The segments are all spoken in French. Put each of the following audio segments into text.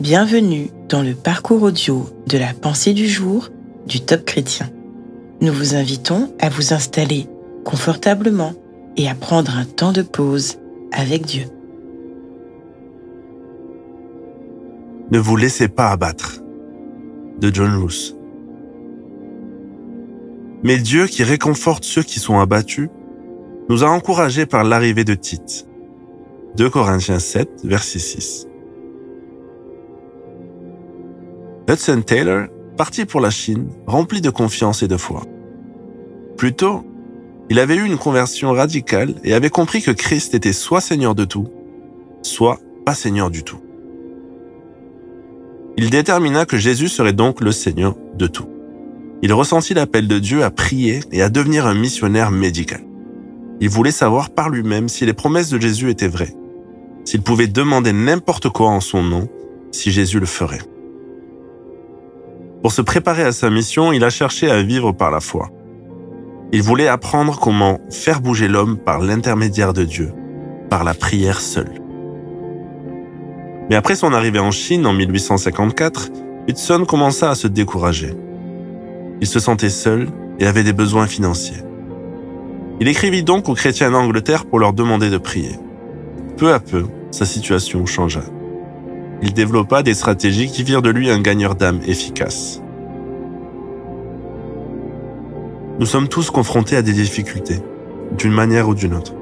Bienvenue dans le parcours audio de la pensée du jour du Top Chrétien. Nous vous invitons à vous installer confortablement et à prendre un temps de pause avec Dieu. Ne vous laissez pas abattre, de John Roos. Mais Dieu, qui réconforte ceux qui sont abattus, nous a encouragés par l'arrivée de Tite. 2 Corinthiens 7, verset 6. Hudson Taylor partit pour la Chine, rempli de confiance et de foi. Plus tôt, il avait eu une conversion radicale et avait compris que Christ était soit Seigneur de tout, soit pas Seigneur du tout. Il détermina que Jésus serait donc le Seigneur de tout. Il ressentit l'appel de Dieu à prier et à devenir un missionnaire médical. Il voulait savoir par lui-même si les promesses de Jésus étaient vraies, s'il pouvait demander n'importe quoi en son nom, si Jésus le ferait. Pour se préparer à sa mission, il a cherché à vivre par la foi. Il voulait apprendre comment faire bouger l'homme par l'intermédiaire de Dieu, par la prière seule. Mais après son arrivée en Chine en 1854, Hudson commença à se décourager. Il se sentait seul et avait des besoins financiers. Il écrivit donc aux chrétiens d'Angleterre pour leur demander de prier. Peu à peu, sa situation changea. Il développa des stratégies qui firent de lui un gagneur d'âme efficace. Nous sommes tous confrontés à des difficultés, d'une manière ou d'une autre.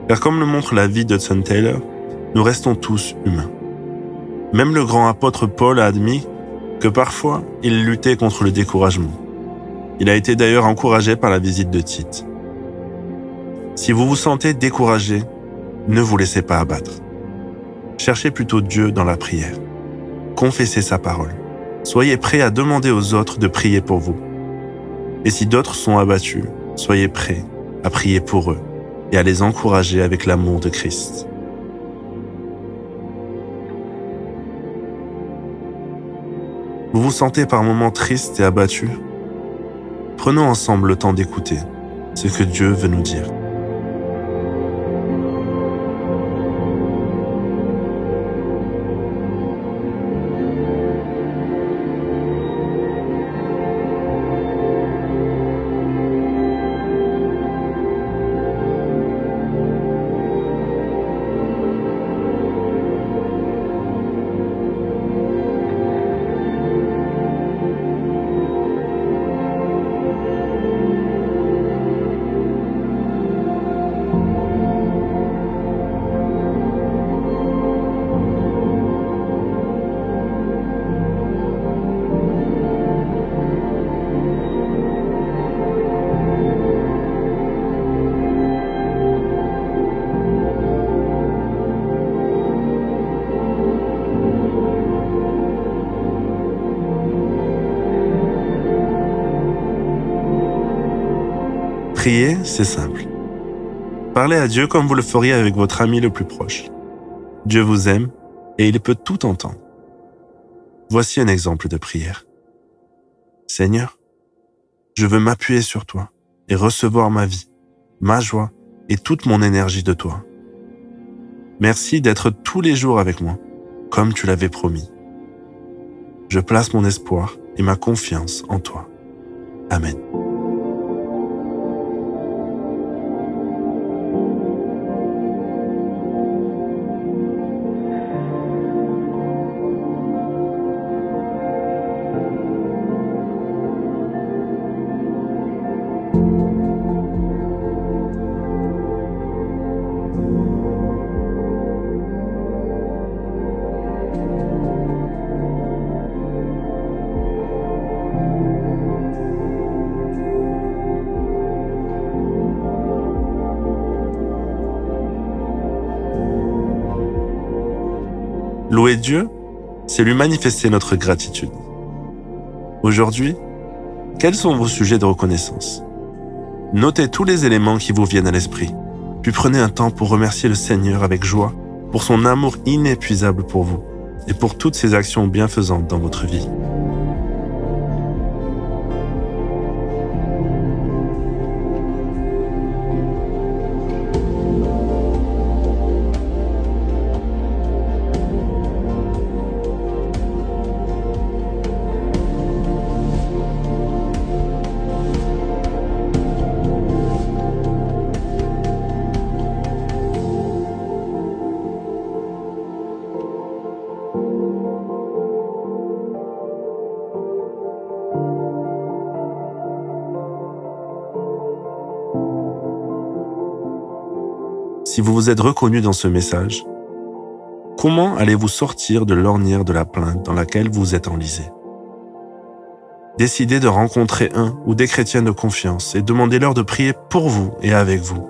Car comme le montre la vie d'Hudson Taylor, nous restons tous humains. Même le grand apôtre Paul a admis que parfois, il luttait contre le découragement. Il a été d'ailleurs encouragé par la visite de Tite. Si vous vous sentez découragé, ne vous laissez pas abattre. Cherchez plutôt Dieu dans la prière. Confessez sa parole. Soyez prêts à demander aux autres de prier pour vous. Et si d'autres sont abattus, soyez prêts à prier pour eux et à les encourager avec l'amour de Christ. Vous vous sentez par moments triste et abattu? Prenons ensemble le temps d'écouter ce que Dieu veut nous dire. Prier, c'est simple. Parlez à Dieu comme vous le feriez avec votre ami le plus proche. Dieu vous aime et il peut tout entendre. Voici un exemple de prière. Seigneur, je veux m'appuyer sur toi et recevoir ma vie, ma joie et toute mon énergie de toi. Merci d'être tous les jours avec moi, comme tu l'avais promis. Je place mon espoir et ma confiance en toi. Amen. Louer Dieu, c'est lui manifester notre gratitude. Aujourd'hui, quels sont vos sujets de reconnaissance? Notez tous les éléments qui vous viennent à l'esprit, puis prenez un temps pour remercier le Seigneur avec joie pour son amour inépuisable pour vous et pour toutes ses actions bienfaisantes dans votre vie. si vous vous êtes reconnu dans ce message, comment allez-vous sortir de l'ornière de la plainte dans laquelle vous êtes enlisé? Décidez de rencontrer un ou des chrétiens de confiance et demandez-leur de prier pour vous et avec vous.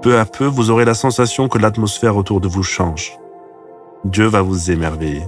Peu à peu, vous aurez la sensation que l'atmosphère autour de vous change. Dieu va vous émerveiller.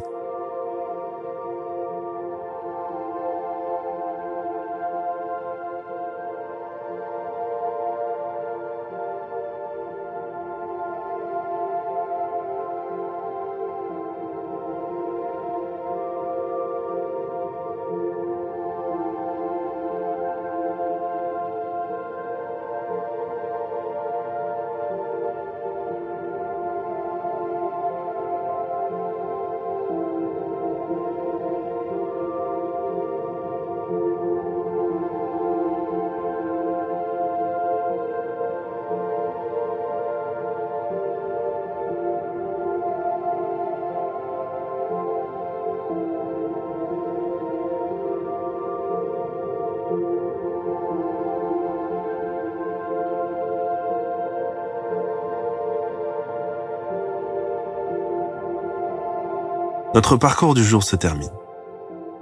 Notre parcours du jour se termine.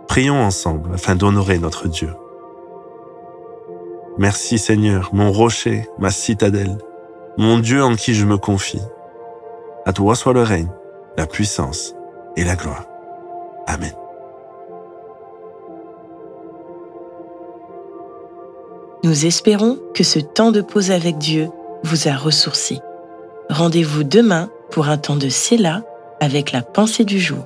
Prions ensemble afin d'honorer notre Dieu. Merci Seigneur, mon rocher, ma citadelle, mon Dieu en qui je me confie. À toi soit le règne, la puissance et la gloire. Amen. Nous espérons que ce temps de pause avec Dieu vous a ressourci. Rendez-vous demain pour un temps de Séla avec la pensée du jour.